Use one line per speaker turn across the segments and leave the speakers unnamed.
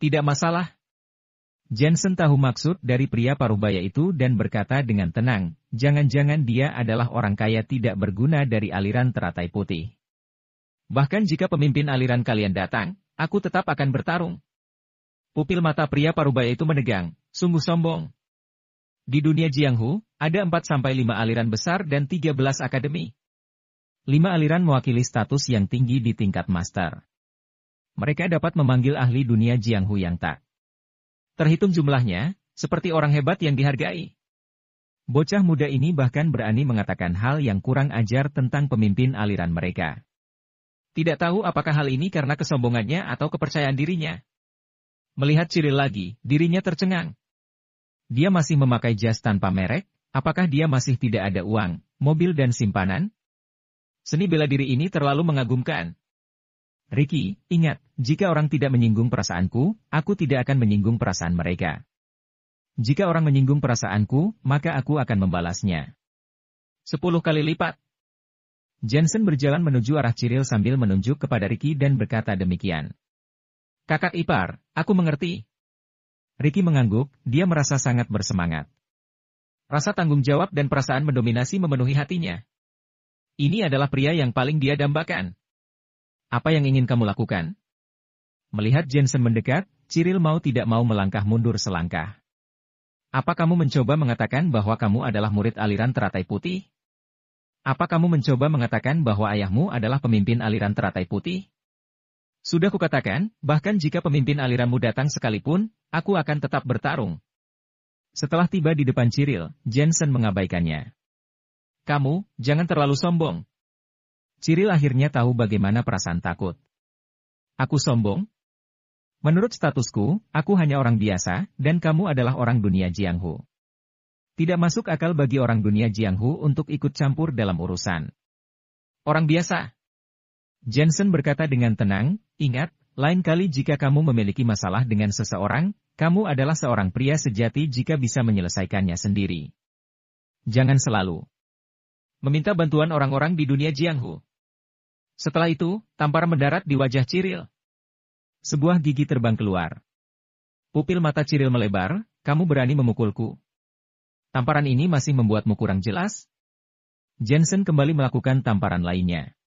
Tidak masalah. Jensen tahu maksud dari pria parubaya itu dan berkata dengan tenang, jangan-jangan dia adalah orang kaya tidak berguna dari aliran teratai putih. Bahkan jika pemimpin aliran kalian datang, aku tetap akan bertarung. Pupil mata pria parubaya itu menegang, sungguh sombong. Di dunia Jianghu, ada 4-5 aliran besar dan 13 akademi. 5 aliran mewakili status yang tinggi di tingkat master. Mereka dapat memanggil ahli dunia Jianghu yang tak terhitung jumlahnya, seperti orang hebat yang dihargai. Bocah muda ini bahkan berani mengatakan hal yang kurang ajar tentang pemimpin aliran mereka. Tidak tahu apakah hal ini karena kesombongannya atau kepercayaan dirinya. Melihat Cyril lagi, dirinya tercengang. Dia masih memakai jas tanpa merek, apakah dia masih tidak ada uang, mobil dan simpanan? Seni bela diri ini terlalu mengagumkan. Ricky, ingat, jika orang tidak menyinggung perasaanku, aku tidak akan menyinggung perasaan mereka. Jika orang menyinggung perasaanku, maka aku akan membalasnya 10 kali lipat. Jensen berjalan menuju arah Cyril sambil menunjuk kepada Ricky dan berkata demikian. Kakak ipar, aku mengerti. Ricky mengangguk, dia merasa sangat bersemangat. Rasa tanggung jawab dan perasaan mendominasi memenuhi hatinya. Ini adalah pria yang paling dia dambakan. Apa yang ingin kamu lakukan? Melihat Jensen mendekat, Cyril mau tidak mau melangkah mundur selangkah. Apa kamu mencoba mengatakan bahwa kamu adalah murid aliran teratai putih? Apa kamu mencoba mengatakan bahwa ayahmu adalah pemimpin aliran teratai putih? Sudah kukatakan, bahkan jika pemimpin aliranmu datang sekalipun, aku akan tetap bertarung. Setelah tiba di depan Cyril, Jensen mengabaikannya. Kamu, jangan terlalu sombong. Cyril akhirnya tahu bagaimana perasaan takut. Aku sombong? Menurut statusku, aku hanya orang biasa, dan kamu adalah orang dunia Jianghu. Tidak masuk akal bagi orang dunia Jianghu untuk ikut campur dalam urusan orang biasa. Jensen berkata dengan tenang, ingat, lain kali jika kamu memiliki masalah dengan seseorang, kamu adalah seorang pria sejati jika bisa menyelesaikannya sendiri. Jangan selalu meminta bantuan orang-orang di dunia Jianghu. Setelah itu, tamparan mendarat di wajah Cyril. Sebuah gigi terbang keluar. Pupil mata Cyril melebar, kamu berani memukulku. Tamparan ini masih membuatmu kurang jelas? Jensen kembali melakukan tamparan lainnya.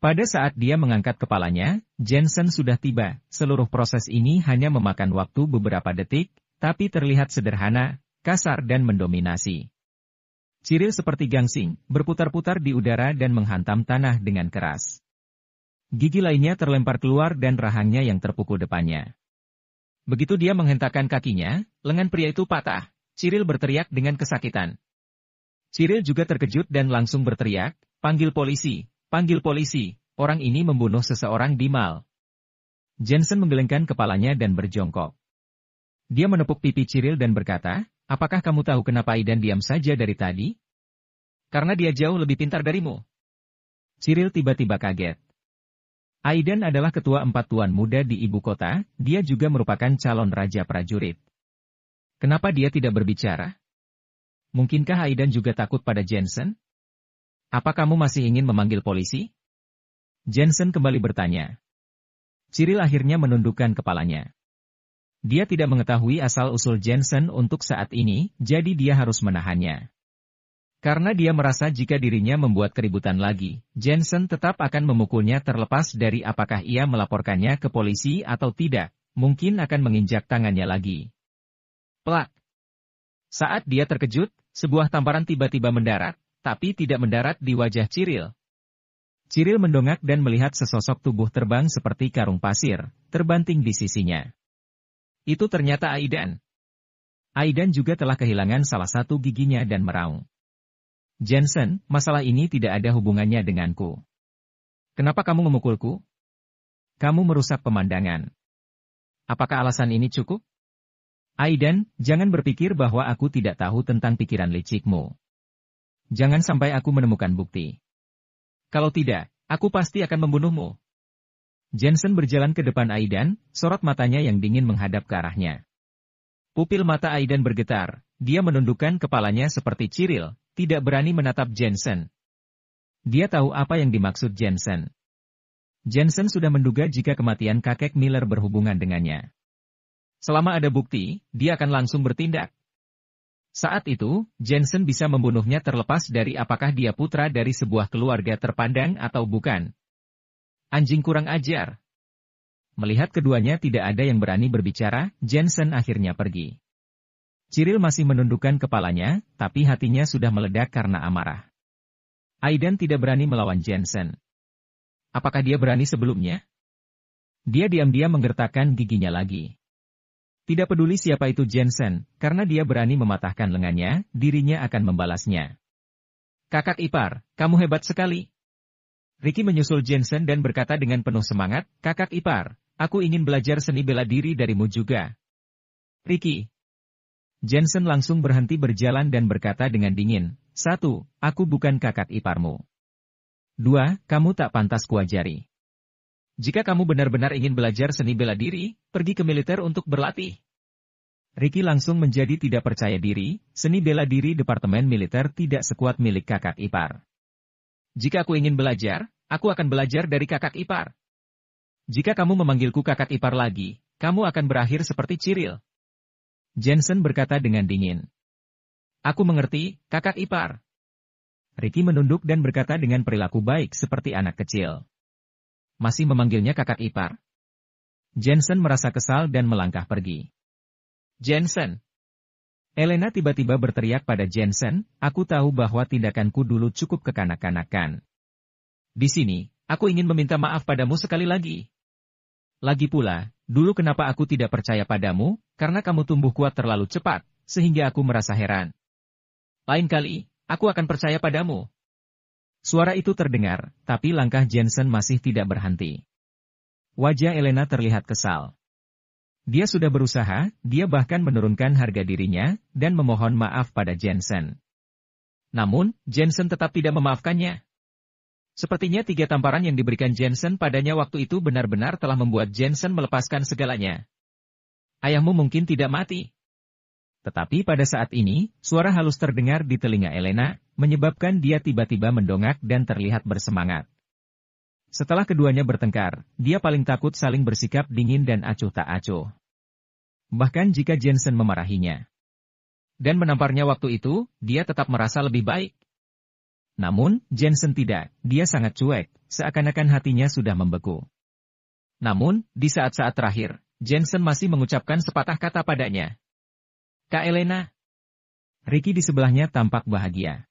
Pada saat dia mengangkat kepalanya, Jensen sudah tiba. Seluruh proses ini hanya memakan waktu beberapa detik, tapi terlihat sederhana, kasar dan mendominasi. Cyril seperti gangsing, berputar-putar di udara dan menghantam tanah dengan keras. Gigi lainnya terlempar keluar dan rahangnya yang terpukul depannya. Begitu dia menghentakkan kakinya, lengan pria itu patah. Cyril berteriak dengan kesakitan. Cyril juga terkejut dan langsung berteriak, panggil polisi, orang ini membunuh seseorang di mal. Jensen menggelengkan kepalanya dan berjongkok. Dia menepuk pipi Cyril dan berkata, apakah kamu tahu kenapa Aidan diam saja dari tadi? Karena dia jauh lebih pintar darimu. Cyril tiba-tiba kaget. Aidan adalah ketua 4 tuan muda di ibu kota, dia juga merupakan calon raja prajurit. Kenapa dia tidak berbicara? Mungkinkah Aidan juga takut pada Jensen? Apa kamu masih ingin memanggil polisi? Jensen kembali bertanya. Cyril akhirnya menundukkan kepalanya. Dia tidak mengetahui asal-usul Jensen untuk saat ini, jadi dia harus menahannya. Karena dia merasa jika dirinya membuat keributan lagi, Jensen tetap akan memukulnya terlepas dari apakah ia melaporkannya ke polisi atau tidak, mungkin akan menginjak tangannya lagi. Plak! Saat dia terkejut, sebuah tamparan tiba-tiba mendarat, tapi tidak mendarat di wajah Cyril. Cyril mendongak dan melihat sesosok tubuh terbang seperti karung pasir, terbanting di sisinya. Itu ternyata Aidan. Aidan juga telah kehilangan salah satu giginya dan meraung. Jensen, masalah ini tidak ada hubungannya denganku. Kenapa kamu memukulku? Kamu merusak pemandangan. Apakah alasan ini cukup? Aidan, jangan berpikir bahwa aku tidak tahu tentang pikiran licikmu. Jangan sampai aku menemukan bukti. Kalau tidak, aku pasti akan membunuhmu. Jensen berjalan ke depan Aidan, sorot matanya yang dingin menghadap ke arahnya. Pupil mata Aidan bergetar, dia menundukkan kepalanya seperti Cyril, tidak berani menatap Jensen. Dia tahu apa yang dimaksud Jensen. Jensen sudah menduga jika kematian kakek Miller berhubungan dengannya. Selama ada bukti, dia akan langsung bertindak. Saat itu, Jensen bisa membunuhnya terlepas dari apakah dia putra dari sebuah keluarga terpandang atau bukan. Anjing kurang ajar. Melihat keduanya tidak ada yang berani berbicara, Jensen akhirnya pergi. Cyril masih menundukkan kepalanya, tapi hatinya sudah meledak karena amarah. Aidan tidak berani melawan Jensen. Apakah dia berani sebelumnya? Dia diam-diam menggertakkan giginya lagi. Tidak peduli siapa itu Jensen, karena dia berani mematahkan lengannya, dirinya akan membalasnya. Kakak ipar, kamu hebat sekali. Ricky menyusul Jensen dan berkata dengan penuh semangat, kakak ipar, aku ingin belajar seni bela diri darimu juga. Ricky. Jensen langsung berhenti berjalan dan berkata dengan dingin, 1. Aku bukan kakak iparmu. 2. Kamu tak pantas kuajari. Jika kamu benar-benar ingin belajar seni bela diri, pergi ke militer untuk berlatih. Ricky langsung menjadi tidak percaya diri, seni bela diri departemen militer tidak sekuat milik kakak ipar. Jika aku ingin belajar, aku akan belajar dari kakak ipar. Jika kamu memanggilku kakak ipar lagi, kamu akan berakhir seperti Cyril. Jensen berkata dengan dingin. Aku mengerti, kakak ipar. Ricky menunduk dan berkata dengan perilaku baik seperti anak kecil. Masih memanggilnya kakak ipar? Jensen merasa kesal dan melangkah pergi. Jensen. Elena tiba-tiba berteriak pada Jensen, aku tahu bahwa tindakanku dulu cukup kekanak-kanakan. Di sini, aku ingin meminta maaf padamu sekali lagi. Lagi pula, dulu kenapa aku tidak percaya padamu, karena kamu tumbuh kuat terlalu cepat, sehingga aku merasa heran. Lain kali, aku akan percaya padamu. Suara itu terdengar, tapi langkah Jensen masih tidak berhenti. Wajah Elena terlihat kesal. Dia sudah berusaha, dia bahkan menurunkan harga dirinya, dan memohon maaf pada Jensen. Namun, Jensen tetap tidak memaafkannya. Sepertinya 3 tamparan yang diberikan Jensen padanya waktu itu benar-benar telah membuat Jensen melepaskan segalanya. Ayahmu mungkin tidak mati. Tetapi pada saat ini, suara halus terdengar di telinga Elena, menyebabkan dia tiba-tiba mendongak dan terlihat bersemangat. Setelah keduanya bertengkar, dia paling takut saling bersikap dingin dan acuh tak acuh. Bahkan jika Jensen memarahinya. Dan menamparnya waktu itu, dia tetap merasa lebih baik. Namun, Jensen tidak, dia sangat cuek, seakan-akan hatinya sudah membeku. Namun, di saat-saat terakhir, Jensen masih mengucapkan sepatah kata padanya. Kak Elena. Ricky di sebelahnya tampak bahagia.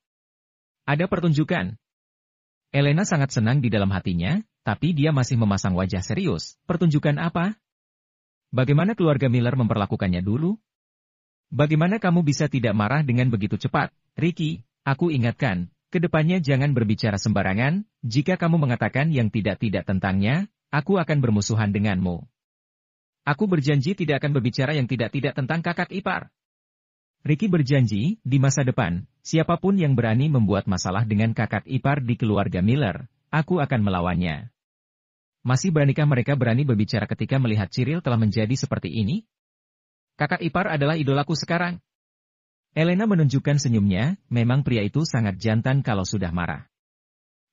Ada pertunjukan. Elena sangat senang di dalam hatinya, tapi dia masih memasang wajah serius. Pertunjukan apa? Bagaimana keluarga Miller memperlakukannya dulu? Bagaimana kamu bisa tidak marah dengan begitu cepat? Ricky, aku ingatkan. Kedepannya jangan berbicara sembarangan, jika kamu mengatakan yang tidak-tidak tentangnya, aku akan bermusuhan denganmu. Aku berjanji tidak akan berbicara yang tidak-tidak tentang kakak ipar. Ricky berjanji, di masa depan, siapapun yang berani membuat masalah dengan kakak ipar di keluarga Miller, aku akan melawannya. Masih beranikah mereka berani berbicara ketika melihat Cyril telah menjadi seperti ini? Kakak ipar adalah idolaku sekarang. Elena menunjukkan senyumnya, memang pria itu sangat jantan kalau sudah marah.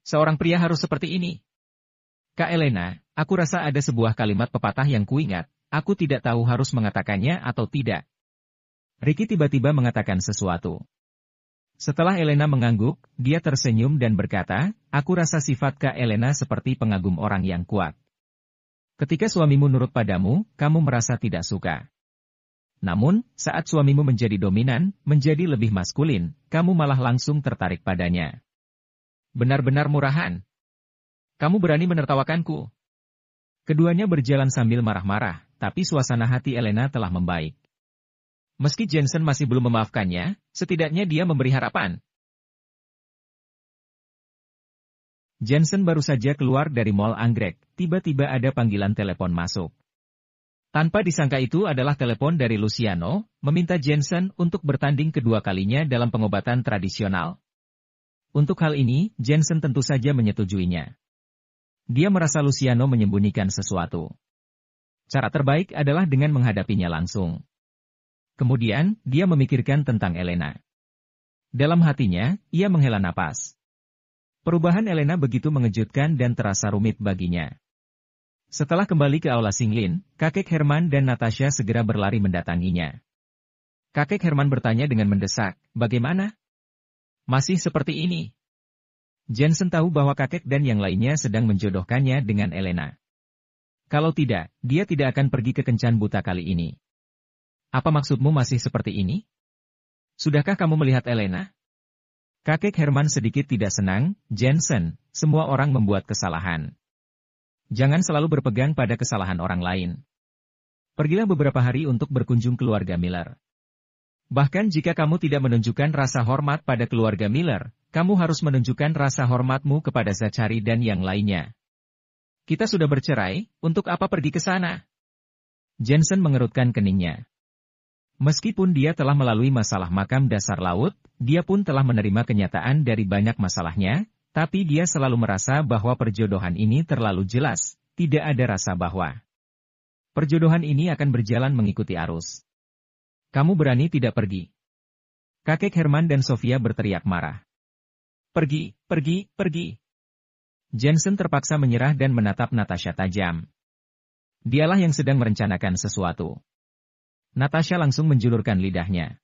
Seorang pria harus seperti ini. Kak Elena, aku rasa ada sebuah kalimat pepatah yang kuingat, aku tidak tahu harus mengatakannya atau tidak. Ricky tiba-tiba mengatakan sesuatu. Setelah Elena mengangguk, dia tersenyum dan berkata, aku rasa sifat Kak Elena seperti pengagum orang yang kuat. Ketika suamimu nurut padamu, kamu merasa tidak suka. Namun, saat suamimu menjadi dominan, menjadi lebih maskulin, kamu malah langsung tertarik padanya. Benar-benar murahan. Kamu berani menertawakanku. Keduanya berjalan sambil marah-marah, tapi suasana hati Elena telah membaik. Meski Jensen masih belum memaafkannya, setidaknya dia memberi harapan. Jensen baru saja keluar dari Mall Anggrek, tiba-tiba ada panggilan telepon masuk. Tanpa disangka itu adalah telepon dari Luciano, meminta Jensen untuk bertanding kedua kalinya dalam pengobatan tradisional. Untuk hal ini, Jensen tentu saja menyetujuinya. Dia merasa Luciano menyembunyikan sesuatu. Cara terbaik adalah dengan menghadapinya langsung. Kemudian, dia memikirkan tentang Elena. Dalam hatinya, ia menghela napas. Perubahan Elena begitu mengejutkan dan terasa rumit baginya. Setelah kembali ke aula Singlin, kakek Herman dan Natasha segera berlari mendatanginya. Kakek Herman bertanya dengan mendesak, "Bagaimana? Masih seperti ini?" Jensen tahu bahwa kakek dan yang lainnya sedang menjodohkannya dengan Elena. Kalau tidak, dia tidak akan pergi ke kencan buta kali ini. "Apa maksudmu masih seperti ini? Sudahkah kamu melihat Elena?" Kakek Herman sedikit tidak senang. "Jensen, semua orang membuat kesalahan. Jangan selalu berpegang pada kesalahan orang lain. Pergilah beberapa hari untuk berkunjung keluarga Miller. Bahkan jika kamu tidak menunjukkan rasa hormat pada keluarga Miller, kamu harus menunjukkan rasa hormatmu kepada Zachary dan yang lainnya. Kita sudah bercerai, untuk apa pergi ke sana?" Jensen mengerutkan keningnya. Meskipun dia telah melalui masalah makam dasar laut, dia pun telah menerima kenyataan dari banyak masalahnya, tapi dia selalu merasa bahwa perjodohan ini terlalu jelas, tidak ada rasa bahwa perjodohan ini akan berjalan mengikuti arus. "Kamu berani tidak pergi?" Kakek Herman dan Sofia berteriak marah. "Pergi, pergi, pergi!" Jensen terpaksa menyerah dan menatap Natasha tajam. Dialah yang sedang merencanakan sesuatu. Natasha langsung menjulurkan lidahnya.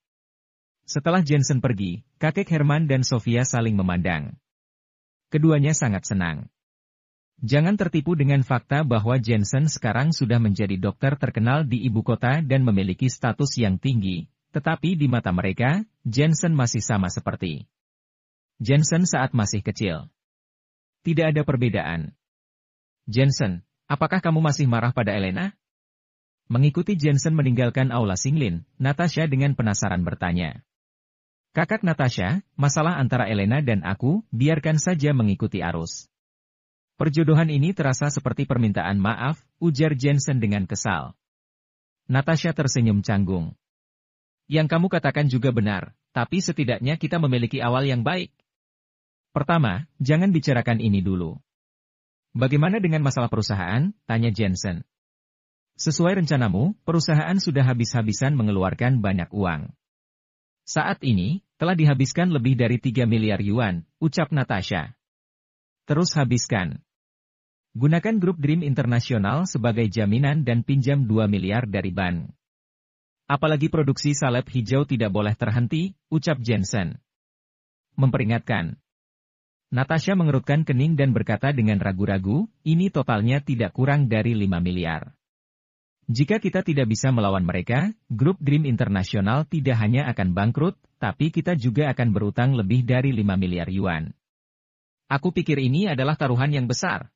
Setelah Jensen pergi, kakek Herman dan Sofia saling memandang. Keduanya sangat senang. Jangan tertipu dengan fakta bahwa Jensen sekarang sudah menjadi dokter terkenal di ibu kota dan memiliki status yang tinggi, tetapi di mata mereka, Jensen masih sama seperti Jensen saat masih kecil. Tidak ada perbedaan. "Jensen, apakah kamu masih marah pada Elena?" Mengikuti Jensen meninggalkan aula Singlin, Natasha dengan penasaran bertanya. "Kakak Natasha, masalah antara Elena dan aku, biarkan saja mengikuti arus. Perjodohan ini terasa seperti permintaan maaf," ujar Jensen dengan kesal. Natasha tersenyum canggung. "Yang kamu katakan juga benar, tapi setidaknya kita memiliki awal yang baik. Pertama, jangan bicarakan ini dulu." "Bagaimana dengan masalah perusahaan?" tanya Jensen. "Sesuai rencanamu, perusahaan sudah habis-habisan mengeluarkan banyak uang. Saat ini, telah dihabiskan lebih dari 3 miliar yuan, ucap Natasha. "Terus habiskan. Gunakan grup Dream Internasional sebagai jaminan dan pinjam 2 miliar dari bank. Apalagi produksi salep hijau tidak boleh terhenti," ucap Jensen. Memperingatkan. Natasha mengerutkan kening dan berkata dengan ragu-ragu, "Ini totalnya tidak kurang dari 5 miliar. Jika kita tidak bisa melawan mereka, grup Dream Internasional tidak hanya akan bangkrut, tapi kita juga akan berutang lebih dari 5 miliar yuan. Aku pikir ini adalah taruhan yang besar.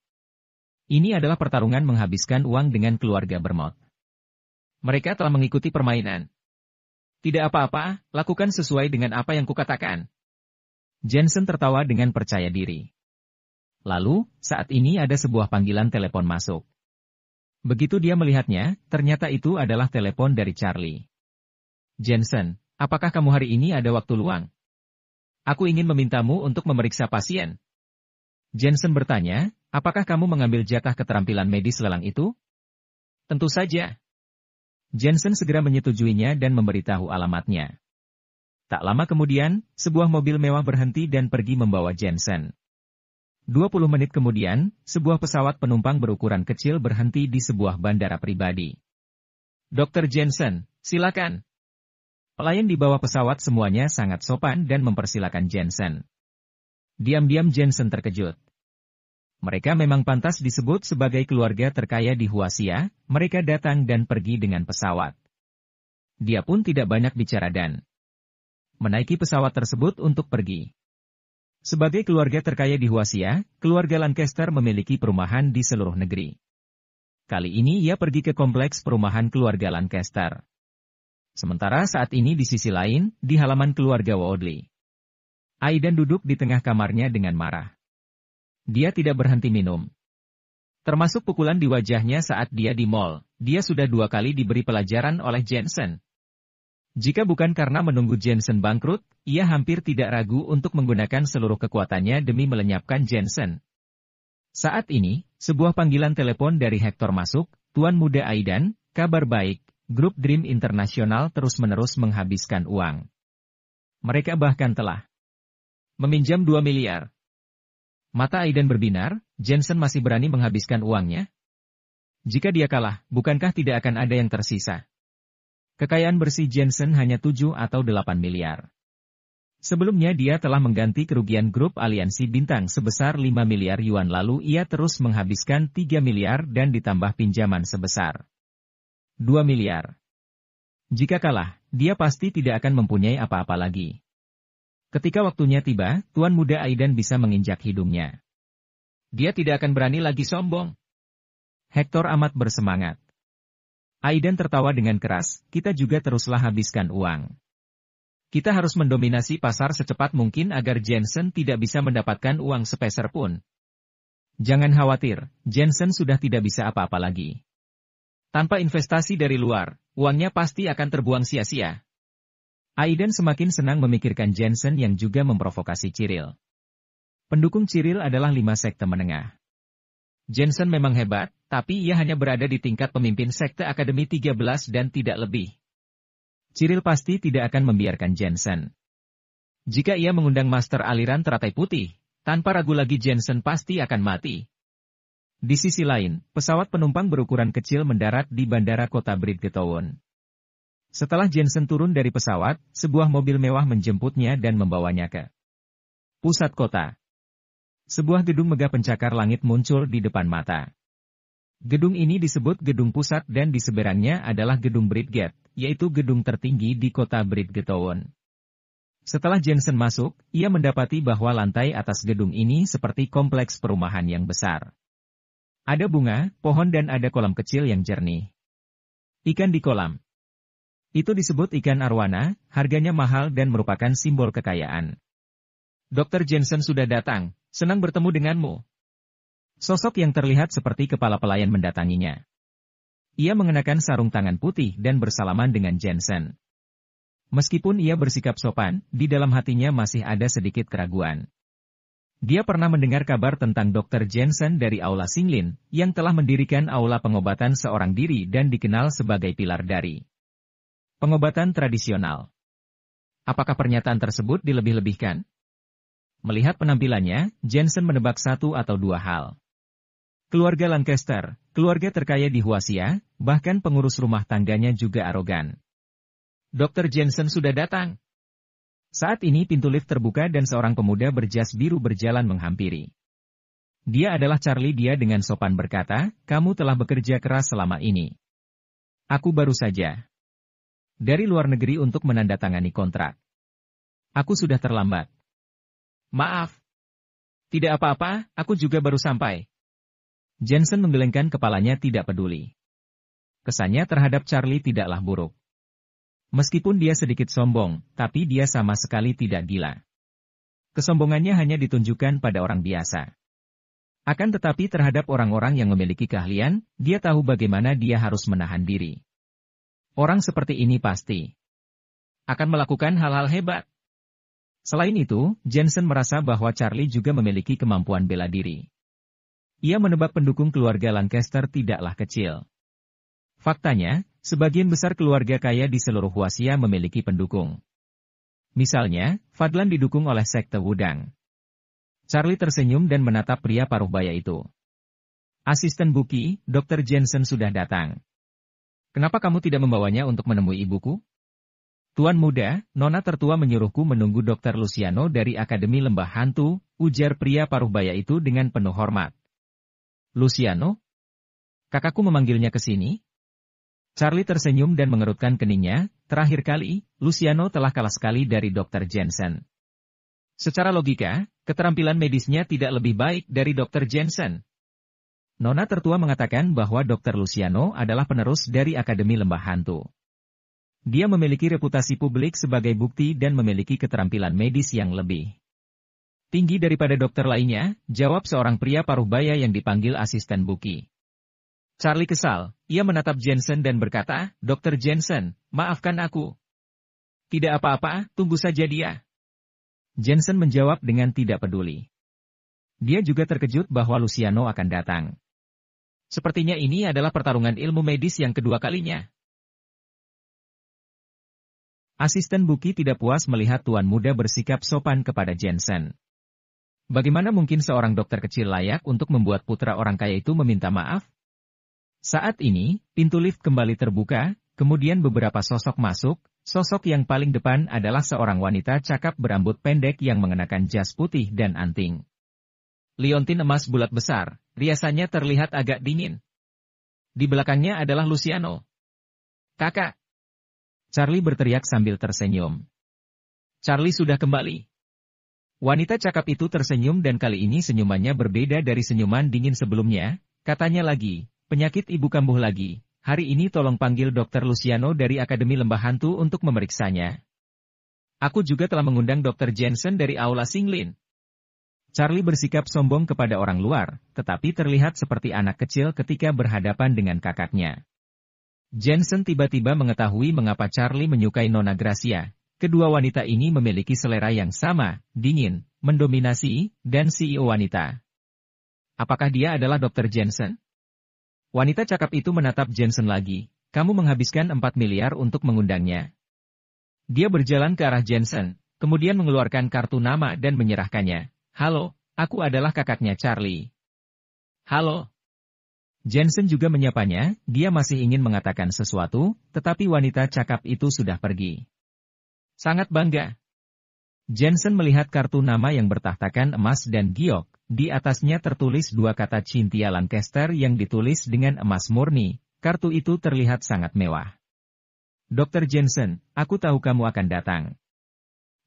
Ini adalah pertarungan menghabiskan uang dengan keluarga Bermot. Mereka telah mengikuti permainan. Tidak apa-apa, lakukan sesuai dengan apa yang kukatakan." Jensen tertawa dengan percaya diri. Lalu, saat ini ada sebuah panggilan telepon masuk. Begitu dia melihatnya, ternyata itu adalah telepon dari Charlie. "Jensen, apakah kamu hari ini ada waktu luang? Aku ingin memintamu untuk memeriksa pasien." Jensen bertanya, "Apakah kamu mengambil jatah keterampilan medis lelang itu?" "Tentu saja." Jensen segera menyetujuinya dan memberitahu alamatnya. Tak lama kemudian, sebuah mobil mewah berhenti dan pergi membawa Jensen. 20 menit kemudian, sebuah pesawat penumpang berukuran kecil berhenti di sebuah bandara pribadi. "Dr. Jensen, silakan." Pelayan di bawah pesawat semuanya sangat sopan dan mempersilakan Jensen. Diam-diam Jensen terkejut. Mereka memang pantas disebut sebagai keluarga terkaya di Huaxia, mereka datang dan pergi dengan pesawat. Dia pun tidak banyak bicara dan menaiki pesawat tersebut untuk pergi. Sebagai keluarga terkaya di Huaxia, keluarga Lancaster memiliki perumahan di seluruh negeri. Kali ini ia pergi ke kompleks perumahan keluarga Lancaster. Sementara saat ini di sisi lain, di halaman keluarga Woodley. Aidan duduk di tengah kamarnya dengan marah. Dia tidak berhenti minum. Termasuk pukulan di wajahnya saat dia di mall, dia sudah 2 kali diberi pelajaran oleh Jensen. Jika bukan karena menunggu Jensen bangkrut, ia hampir tidak ragu untuk menggunakan seluruh kekuatannya demi melenyapkan Jensen. Saat ini, sebuah panggilan telepon dari Hector masuk, "Tuan Muda Aidan, kabar baik, grup Dream Internasional terus-menerus menghabiskan uang. Mereka bahkan telah meminjam 2 miliar. Mata Aidan berbinar, Jensen masih berani menghabiskan uangnya? Jika dia kalah, bukankah tidak akan ada yang tersisa? Kekayaan bersih Jensen hanya 7 atau 8 miliar. Sebelumnya dia telah mengganti kerugian grup aliansi bintang sebesar 5 miliar yuan, lalu ia terus menghabiskan 3 miliar dan ditambah pinjaman sebesar 2 miliar. Jika kalah, dia pasti tidak akan mempunyai apa-apa lagi. Ketika waktunya tiba, Tuan Muda Aidan bisa menginjak hidungnya. Dia tidak akan berani lagi sombong. Hector amat bersemangat. Aidan tertawa dengan keras, kita juga teruslah habiskan uang. Kita harus mendominasi pasar secepat mungkin agar Jensen tidak bisa mendapatkan uang sepeser pun. Jangan khawatir, Jensen sudah tidak bisa apa-apa lagi. Tanpa investasi dari luar, uangnya pasti akan terbuang sia-sia. Aidan semakin senang memikirkan Jensen yang juga memprovokasi Cyril. Pendukung Cyril adalah 5 sekte menengah. Jensen memang hebat, tapi ia hanya berada di tingkat pemimpin sekte Akademi 13 dan tidak lebih. Cyril pasti tidak akan membiarkan Jensen. Jika ia mengundang master aliran teratai putih, tanpa ragu lagi Jensen pasti akan mati. Di sisi lain, pesawat penumpang berukuran kecil mendarat di bandara kota Bridgetown. Setelah Jensen turun dari pesawat, sebuah mobil mewah menjemputnya dan membawanya ke pusat kota. Sebuah gedung megah pencakar langit muncul di depan mata. Gedung ini disebut Gedung Pusat dan di seberangnya adalah Gedung Bridgegate, yaitu gedung tertinggi di kota Bridgetown. Setelah Jensen masuk, ia mendapati bahwa lantai atas gedung ini seperti kompleks perumahan yang besar. Ada bunga, pohon dan ada kolam kecil yang jernih. Ikan di kolam. Itu disebut ikan arwana, harganya mahal dan merupakan simbol kekayaan. Dr. Jensen sudah datang. Senang bertemu denganmu. Sosok yang terlihat seperti kepala pelayan mendatanginya. Ia mengenakan sarung tangan putih dan bersalaman dengan Jensen. Meskipun ia bersikap sopan, di dalam hatinya masih ada sedikit keraguan. Dia pernah mendengar kabar tentang Dr. Jensen dari Aula Singlin, yang telah mendirikan aula pengobatan seorang diri dan dikenal sebagai pilar dari pengobatan tradisional. Apakah pernyataan tersebut dilebih-lebihkan? Melihat penampilannya, Jensen menebak 1 atau 2 hal. Keluarga Lancaster, keluarga terkaya di Huasia, bahkan pengurus rumah tangganya juga arogan. Dr. Jensen sudah datang. Saat ini pintu lift terbuka dan seorang pemuda berjas biru berjalan menghampiri. Dia adalah Charlie. Dia dengan sopan berkata, kamu telah bekerja keras selama ini. Aku baru saja dari luar negeri untuk menandatangani kontrak. Aku sudah terlambat. Maaf. Tidak apa-apa, aku juga baru sampai. Jensen menggelengkan kepalanya tidak peduli. Kesannya terhadap Charlie tidaklah buruk. Meskipun dia sedikit sombong, tapi dia sama sekali tidak gila. Kesombongannya hanya ditunjukkan pada orang biasa. Akan tetapi terhadap orang-orang yang memiliki keahlian, dia tahu bagaimana dia harus menahan diri. Orang seperti ini pasti akan melakukan hal-hal hebat. Selain itu, Jensen merasa bahwa Charlie juga memiliki kemampuan bela diri. Ia menebak pendukung keluarga Lancaster tidaklah kecil. Faktanya, sebagian besar keluarga kaya di seluruh Huasia memiliki pendukung. Misalnya, Fadlan didukung oleh sekte Wudang. Charlie tersenyum dan menatap pria paruhbaya itu. Asisten Buki, Dr. Jensen sudah datang. Kenapa kamu tidak membawanya untuk menemui ibuku? Tuan muda, Nona tertua menyuruhku menunggu Dr. Luciano dari Akademi Lembah Hantu, ujar pria paruhbaya itu dengan penuh hormat. Luciano? Kakakku memanggilnya ke sini? Charlie tersenyum dan mengerutkan keningnya, terakhir kali, Luciano telah kalah sekali dari Dr. Jensen. Secara logika, keterampilan medisnya tidak lebih baik dari Dr. Jensen. Nona tertua mengatakan bahwa Dr. Luciano adalah penerus dari Akademi Lembah Hantu. Dia memiliki reputasi publik sebagai bukti dan memiliki keterampilan medis yang lebih tinggi daripada dokter lainnya, jawab seorang pria paruhbaya yang dipanggil asisten Buki. Charlie kesal, ia menatap Jensen dan berkata, Dr. Jensen, maafkan aku. Tidak apa-apa, tunggu saja dia. Jensen menjawab dengan tidak peduli. Dia juga terkejut bahwa Luciano akan datang. Sepertinya ini adalah pertarungan ilmu medis yang kedua kalinya. Asisten Buki tidak puas melihat tuan muda bersikap sopan kepada Jensen. Bagaimana mungkin seorang dokter kecil layak untuk membuat putra orang kaya itu meminta maaf? Saat ini, pintu lift kembali terbuka, kemudian beberapa sosok masuk. Sosok yang paling depan adalah seorang wanita cakap berambut pendek yang mengenakan jas putih dan anting. Liontin emas bulat besar, riasannya terlihat agak dingin. Di belakangnya adalah Luciano. "Kakak!" Charlie berteriak sambil tersenyum. Charlie sudah kembali. Wanita cakap itu tersenyum dan kali ini senyumannya berbeda dari senyuman dingin sebelumnya. Katanya lagi, "Penyakit ibu kambuh lagi. Hari ini tolong panggil Dr. Luciano dari Akademi Lembah Hantu untuk memeriksanya. Aku juga telah mengundang Dr. Jensen dari Aula Singlin." Charlie bersikap sombong kepada orang luar, tetapi terlihat seperti anak kecil ketika berhadapan dengan kakaknya. Jensen tiba-tiba mengetahui mengapa Charlie menyukai Nona Gracia. Kedua wanita ini memiliki selera yang sama, dingin, mendominasi, dan CEO wanita. Apakah dia adalah Dr. Jensen? Wanita cakap itu menatap Jensen lagi. "Kamu menghabiskan 4 miliar untuk mengundangnya." Dia berjalan ke arah Jensen, kemudian mengeluarkan kartu nama dan menyerahkannya. "Halo, aku adalah kakaknya Charlie." "Halo." Jensen juga menyapanya, dia masih ingin mengatakan sesuatu, tetapi wanita cakap itu sudah pergi. "Sangat bangga." Jensen melihat kartu nama yang bertahtakan emas dan giok. Di atasnya tertulis dua kata Cynthia Lancaster yang ditulis dengan emas murni. Kartu itu terlihat sangat mewah. "Dr. Jensen, aku tahu kamu akan datang.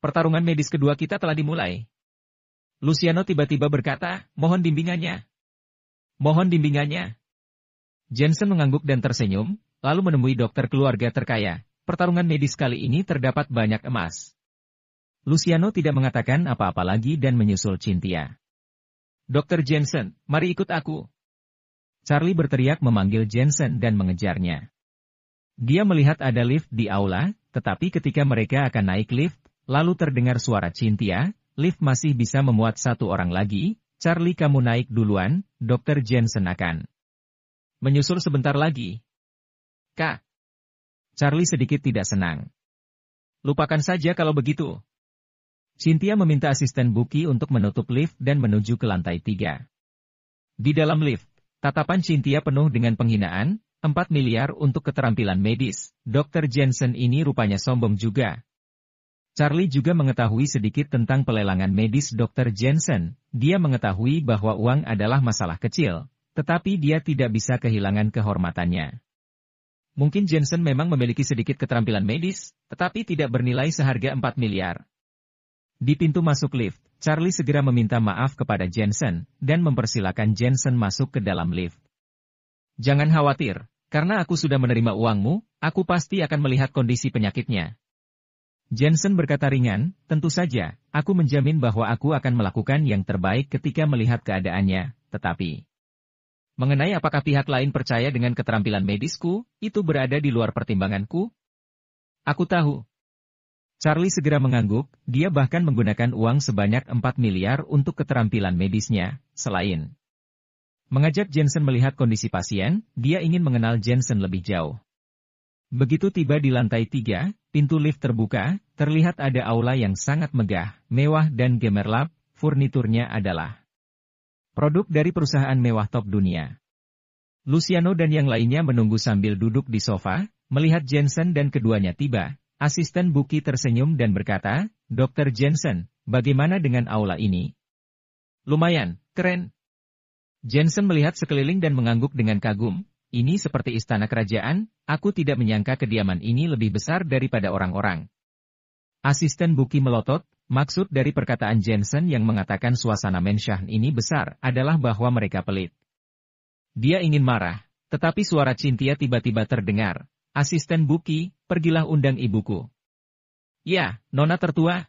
Pertarungan medis kedua kita telah dimulai." Luciano tiba-tiba berkata, "Mohon bimbingannya. Mohon bimbingannya." Jensen mengangguk dan tersenyum, lalu menemui dokter keluarga terkaya. "Pertarungan medis kali ini terdapat banyak emas." Luciano tidak mengatakan apa-apa lagi dan menyusul Cynthia. "Dr. Jensen, mari ikut aku." Charlie berteriak memanggil Jensen dan mengejarnya. Dia melihat ada lift di aula, tetapi ketika mereka akan naik lift, lalu terdengar suara Cynthia, "Lift masih bisa memuat satu orang lagi, Charlie kamu naik duluan, Dr. Jensen akan menyusul sebentar lagi." "Kak." Charlie sedikit tidak senang. "Lupakan saja kalau begitu." Cynthia meminta asisten Buki untuk menutup lift dan menuju ke lantai 3. Di dalam lift, tatapan Cynthia penuh dengan penghinaan. 4 miliar untuk keterampilan medis. Dr. Jensen ini rupanya sombong juga. Charlie juga mengetahui sedikit tentang pelelangan medis Dr. Jensen. Dia mengetahui bahwa uang adalah masalah kecil, tetapi dia tidak bisa kehilangan kehormatannya. Mungkin Jensen memang memiliki sedikit keterampilan medis, tetapi tidak bernilai seharga 4 miliar. Di pintu masuk lift, Charlie segera meminta maaf kepada Jensen, dan mempersilakan Jensen masuk ke dalam lift. "Jangan khawatir, karena aku sudah menerima uangmu, aku pasti akan melihat kondisi penyakitnya." Jensen berkata ringan, "Tentu saja, aku menjamin bahwa aku akan melakukan yang terbaik ketika melihat keadaannya, tetapi mengenai apakah pihak lain percaya dengan keterampilan medisku, itu berada di luar pertimbanganku. Aku tahu." Charlie segera mengangguk, dia bahkan menggunakan uang sebanyak 4 miliar untuk keterampilan medisnya, selain mengajak Jensen melihat kondisi pasien, dia ingin mengenal Jensen lebih jauh. Begitu tiba di lantai 3, pintu lift terbuka, terlihat ada aula yang sangat megah, mewah dan gemerlap, furniturnya adalah produk dari perusahaan mewah top dunia. Luciano dan yang lainnya menunggu sambil duduk di sofa, melihat Jensen dan keduanya tiba. Asisten Buki tersenyum dan berkata, "Dr. Jensen, bagaimana dengan aula ini?" "Lumayan, keren." Jensen melihat sekeliling dan mengangguk dengan kagum. "Ini seperti istana kerajaan, aku tidak menyangka kediaman ini lebih besar daripada orang-orang." Asisten Buki melotot, maksud dari perkataan Jensen yang mengatakan suasana Menshahn ini besar adalah bahwa mereka pelit. Dia ingin marah, tetapi suara Cynthia tiba-tiba terdengar. "Asisten Buki, pergilah undang ibuku." "Ya, Nona tertua."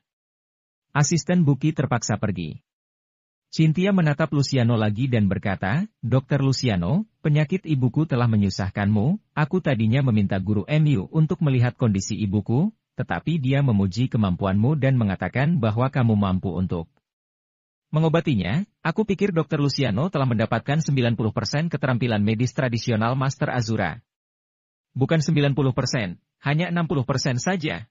Asisten Buki terpaksa pergi. Cynthia menatap Luciano lagi dan berkata, "Dr. Luciano, penyakit ibuku telah menyusahkanmu, aku tadinya meminta guru MU untuk melihat kondisi ibuku, tetapi dia memuji kemampuanmu dan mengatakan bahwa kamu mampu untuk mengobatinya. Aku pikir Dr. Luciano telah mendapatkan 90% keterampilan medis tradisional Master Azura." "Bukan 90%, hanya 60% saja."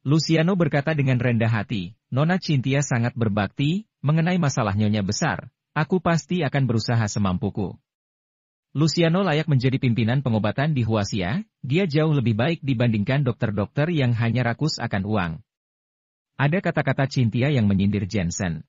Luciano berkata dengan rendah hati, "Nona Cynthia sangat berbakti, mengenai masalah nyonya besar, aku pasti akan berusaha semampuku." Luciano layak menjadi pimpinan pengobatan di Huaxia, dia jauh lebih baik dibandingkan dokter-dokter yang hanya rakus akan uang. Ada kata-kata Cynthia yang menyindir Jensen.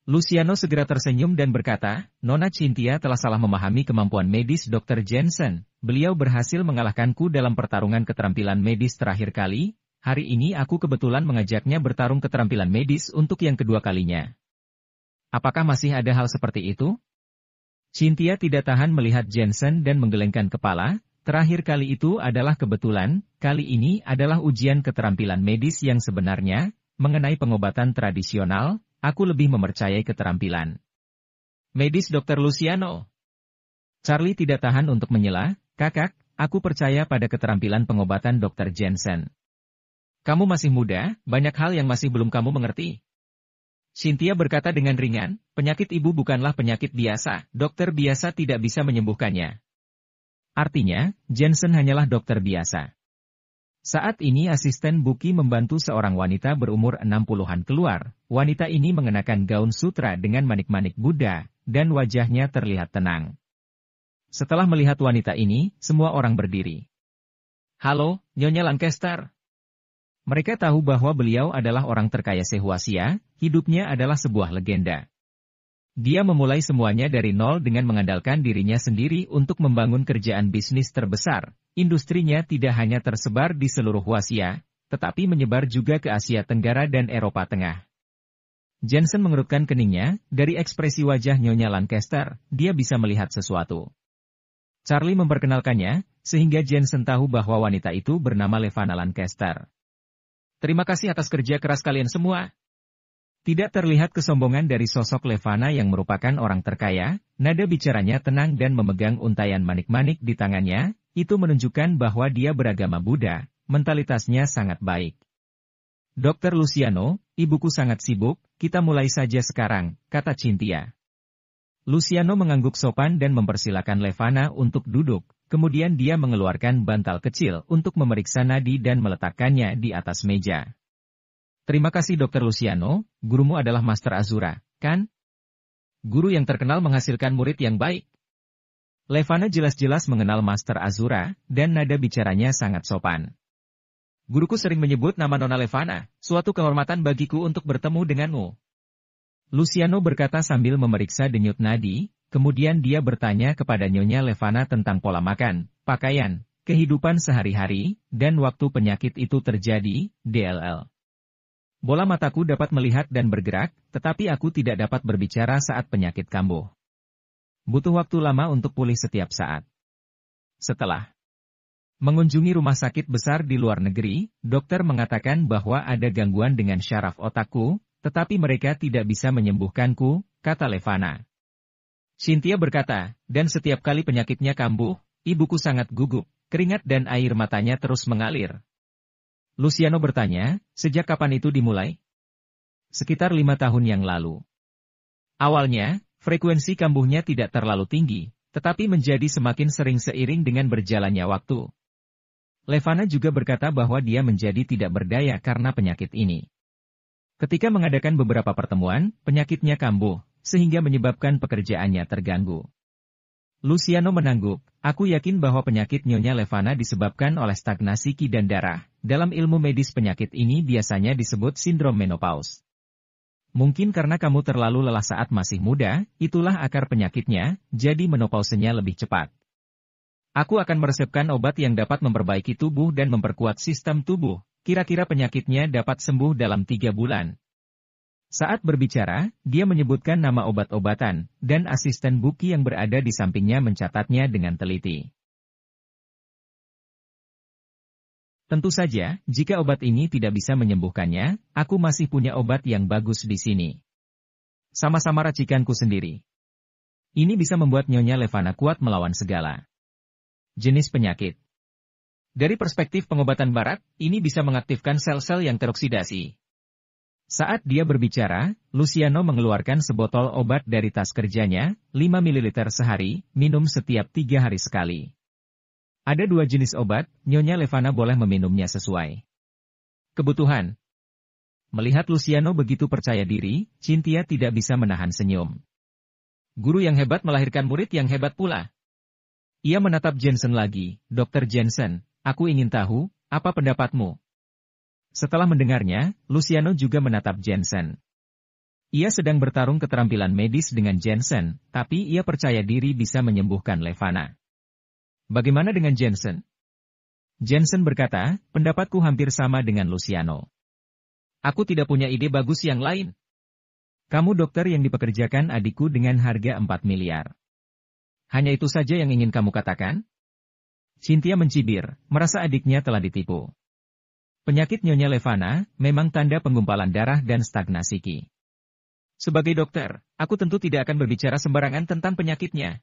Luciano segera tersenyum dan berkata, Nona Cynthia telah salah memahami kemampuan medis Dr. Jensen. Beliau berhasil mengalahkanku dalam pertarungan keterampilan medis terakhir kali. Hari ini aku kebetulan mengajaknya bertarung keterampilan medis untuk yang kedua kalinya. Apakah masih ada hal seperti itu? Cynthia tidak tahan melihat Jensen dan menggelengkan kepala. Terakhir kali itu adalah kebetulan, kali ini adalah ujian keterampilan medis yang sebenarnya. Mengenai pengobatan tradisional, aku lebih mempercayai keterampilan medis Dr. Luciano. Charlie tidak tahan untuk menyela, kakak, aku percaya pada keterampilan pengobatan Dr. Jensen. Kamu masih muda, banyak hal yang masih belum kamu mengerti. Cynthia berkata dengan ringan, penyakit ibu bukanlah penyakit biasa, dokter biasa tidak bisa menyembuhkannya. Artinya, Jensen hanyalah dokter biasa. Saat ini asisten Buki membantu seorang wanita berumur 60-an keluar. Wanita ini mengenakan gaun sutra dengan manik-manik Buddha, dan wajahnya terlihat tenang. Setelah melihat wanita ini, semua orang berdiri. Halo, Nyonya Lancaster. Mereka tahu bahwa beliau adalah orang terkaya se-Huaxia, hidupnya adalah sebuah legenda. Dia memulai semuanya dari nol dengan mengandalkan dirinya sendiri untuk membangun kerjaan bisnis terbesar. Industrinya tidak hanya tersebar di seluruh Huaxia, tetapi menyebar juga ke Asia Tenggara dan Eropa Tengah. Jensen mengerutkan keningnya, dari ekspresi wajah Nyonya Lancaster, dia bisa melihat sesuatu. Charlie memperkenalkannya, sehingga Jensen tahu bahwa wanita itu bernama Levana Lancaster. Terima kasih atas kerja keras kalian semua. Tidak terlihat kesombongan dari sosok Levana yang merupakan orang terkaya, nada bicaranya tenang dan memegang untaian manik-manik di tangannya, itu menunjukkan bahwa dia beragama Buddha, mentalitasnya sangat baik. Dr. Luciano, ibuku sangat sibuk, kita mulai saja sekarang, kata Cynthia. Luciano mengangguk sopan dan mempersilakan Levana untuk duduk, kemudian dia mengeluarkan bantal kecil untuk memeriksa nadi dan meletakkannya di atas meja. Terima kasih Dr. Luciano, gurumu adalah Master Azura, kan? Guru yang terkenal menghasilkan murid yang baik. Levana jelas-jelas mengenal Master Azura, dan nada bicaranya sangat sopan. Guruku sering menyebut nama Nona Levana, suatu kehormatan bagiku untuk bertemu denganmu. Luciano berkata sambil memeriksa denyut nadi, kemudian dia bertanya kepada Nyonya Levana tentang pola makan, pakaian, kehidupan sehari-hari, dan waktu penyakit itu terjadi, DLL. Bola mataku dapat melihat dan bergerak, tetapi aku tidak dapat berbicara saat penyakit kambuh. Butuh waktu lama untuk pulih setiap saat. Setelah mengunjungi rumah sakit besar di luar negeri, dokter mengatakan bahwa ada gangguan dengan syaraf otakku, tetapi mereka tidak bisa menyembuhkanku, kata Levana. Cynthia berkata, dan setiap kali penyakitnya kambuh, ibuku sangat gugup, keringat dan air matanya terus mengalir. Luciano bertanya, sejak kapan itu dimulai? Sekitar 5 tahun yang lalu. Awalnya, frekuensi kambuhnya tidak terlalu tinggi, tetapi menjadi semakin sering seiring dengan berjalannya waktu. Levana juga berkata bahwa dia menjadi tidak berdaya karena penyakit ini. Ketika mengadakan beberapa pertemuan, penyakitnya kambuh, sehingga menyebabkan pekerjaannya terganggu. Luciano menangguk, aku yakin bahwa penyakit Nyonya Levana disebabkan oleh stagnasi qi dan darah. Dalam ilmu medis penyakit ini biasanya disebut sindrom menopause. Mungkin karena kamu terlalu lelah saat masih muda, itulah akar penyakitnya, jadi menopausenya lebih cepat. Aku akan meresepkan obat yang dapat memperbaiki tubuh dan memperkuat sistem tubuh. Kira-kira penyakitnya dapat sembuh dalam 3 bulan. Saat berbicara, dia menyebutkan nama obat-obatan, dan asisten Buki yang berada di sampingnya mencatatnya dengan teliti. Tentu saja, jika obat ini tidak bisa menyembuhkannya, aku masih punya obat yang bagus di sini. Sama-sama racikanku sendiri. Ini bisa membuat Nyonya Levana kuat melawan segala jenis penyakit. Dari perspektif pengobatan barat, ini bisa mengaktifkan sel-sel yang teroksidasi. Saat dia berbicara, Luciano mengeluarkan sebotol obat dari tas kerjanya, 5 ml sehari, minum setiap 3 hari sekali. Ada 2 jenis obat, Nyonya Levana boleh meminumnya sesuai kebutuhan. Melihat Luciano begitu percaya diri, Cynthia tidak bisa menahan senyum. Guru yang hebat melahirkan murid yang hebat pula. Ia menatap Jensen lagi. Dokter Jensen, aku ingin tahu, apa pendapatmu? Setelah mendengarnya, Luciano juga menatap Jensen. Ia sedang bertarung keterampilan medis dengan Jensen, tapi ia percaya diri bisa menyembuhkan Levana. Bagaimana dengan Jensen? Jensen berkata, pendapatku hampir sama dengan Luciano. Aku tidak punya ide bagus yang lain. Kamu dokter yang dipekerjakan adikku dengan harga 4 miliar. Hanya itu saja yang ingin kamu katakan? Cynthia mencibir, merasa adiknya telah ditipu. Penyakit Nyonya Levana memang tanda penggumpalan darah dan stagnasi Qi. Sebagai dokter, aku tentu tidak akan berbicara sembarangan tentang penyakitnya.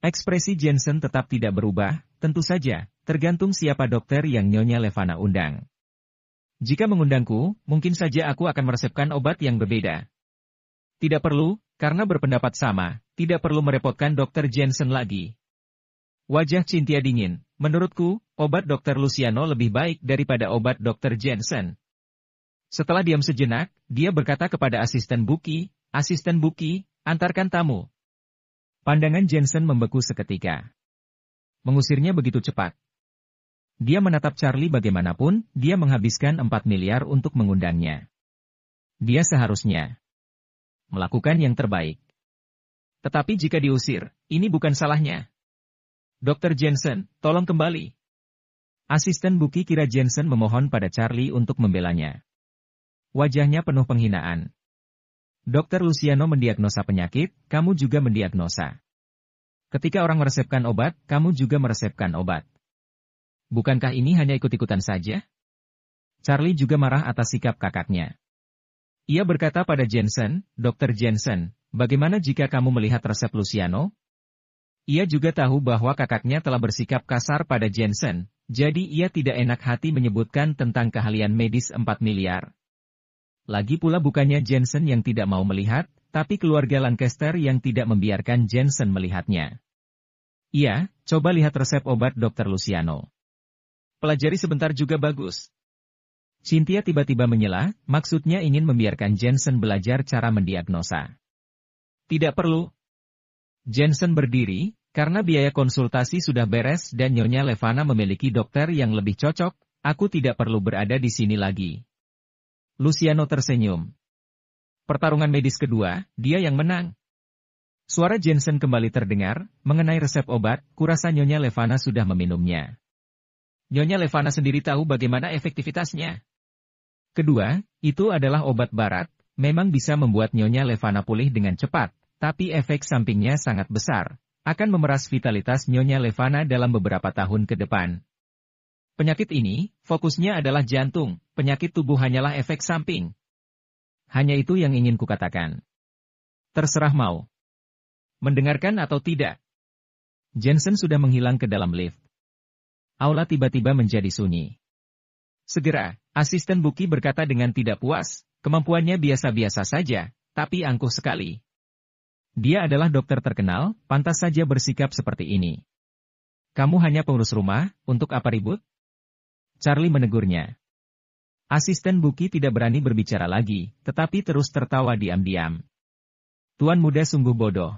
Ekspresi Jensen tetap tidak berubah, tentu saja, tergantung siapa dokter yang Nyonya Levana undang. Jika mengundangku, mungkin saja aku akan meresepkan obat yang berbeda. Tidak perlu, karena berpendapat sama, tidak perlu merepotkan dokter Jensen lagi. Wajah Cynthia dingin, menurutku, obat dokter Luciano lebih baik daripada obat dokter Jensen. Setelah diam sejenak, dia berkata kepada asisten Buki, antarkan tamu. Pandangan Jensen membeku seketika. Mengusirnya begitu cepat. Dia menatap Charlie bagaimanapun, dia menghabiskan 4 miliar untuk mengundangnya. Dia seharusnya melakukan yang terbaik. Tetapi jika diusir, ini bukan salahnya. Dokter Jensen, tolong kembali. Asisten Buki kira Jensen memohon pada Charlie untuk membelanya. Wajahnya penuh penghinaan. Dokter Luciano mendiagnosa penyakit, kamu juga mendiagnosa. Ketika orang meresepkan obat, kamu juga meresepkan obat. Bukankah ini hanya ikut-ikutan saja? Charlie juga marah atas sikap kakaknya. Ia berkata pada Jensen, Dokter Jensen, bagaimana jika kamu melihat resep Luciano? Ia juga tahu bahwa kakaknya telah bersikap kasar pada Jensen, jadi ia tidak enak hati menyebutkan tentang keahlian medis 4 miliar. Lagi pula bukannya Jensen yang tidak mau melihat, tapi keluarga Lancaster yang tidak membiarkan Jensen melihatnya. Iya, coba lihat resep obat Dr. Luciano. Pelajari sebentar juga bagus. Cynthia tiba-tiba menyela, maksudnya ingin membiarkan Jensen belajar cara mendiagnosa. Tidak perlu. Jensen berdiri, karena biaya konsultasi sudah beres dan Nyonya Levana memiliki dokter yang lebih cocok, aku tidak perlu berada di sini lagi. Luciano tersenyum. Pertarungan medis kedua, dia yang menang. Suara Jensen kembali terdengar, mengenai resep obat, kurasa Nyonya Levana sudah meminumnya. Nyonya Levana sendiri tahu bagaimana efektivitasnya. Kedua, itu adalah obat barat, memang bisa membuat Nyonya Levana pulih dengan cepat, tapi efek sampingnya sangat besar, akan memeras vitalitas Nyonya Levana dalam beberapa tahun ke depan. Penyakit ini, fokusnya adalah jantung, penyakit tubuh hanyalah efek samping. Hanya itu yang ingin kukatakan. Terserah mau mendengarkan atau tidak. Jensen sudah menghilang ke dalam lift. Aula tiba-tiba menjadi sunyi. Segera, asisten Buki berkata dengan tidak puas, kemampuannya biasa-biasa saja, tapi angkuh sekali. Dia adalah dokter terkenal, pantas saja bersikap seperti ini. Kamu hanya pengurus rumah, untuk apa ribut? Charlie menegurnya. Asisten Buki tidak berani berbicara lagi, tetapi terus tertawa diam-diam. Tuan muda sungguh bodoh.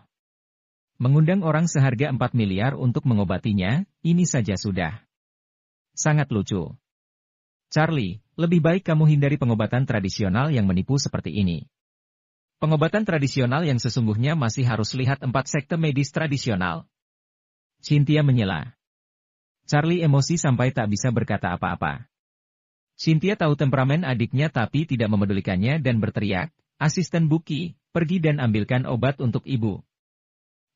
Mengundang orang seharga 4 miliar untuk mengobatinya, ini saja sudah sangat lucu. Charlie, lebih baik kamu hindari pengobatan tradisional yang menipu seperti ini. Pengobatan tradisional yang sesungguhnya masih harus lihat 4 sekte medis tradisional. Cynthia menyela. Charlie emosi sampai tak bisa berkata apa-apa. Cynthia tahu temperamen adiknya tapi tidak memedulikannya dan berteriak, asisten Buki, pergi dan ambilkan obat untuk ibu.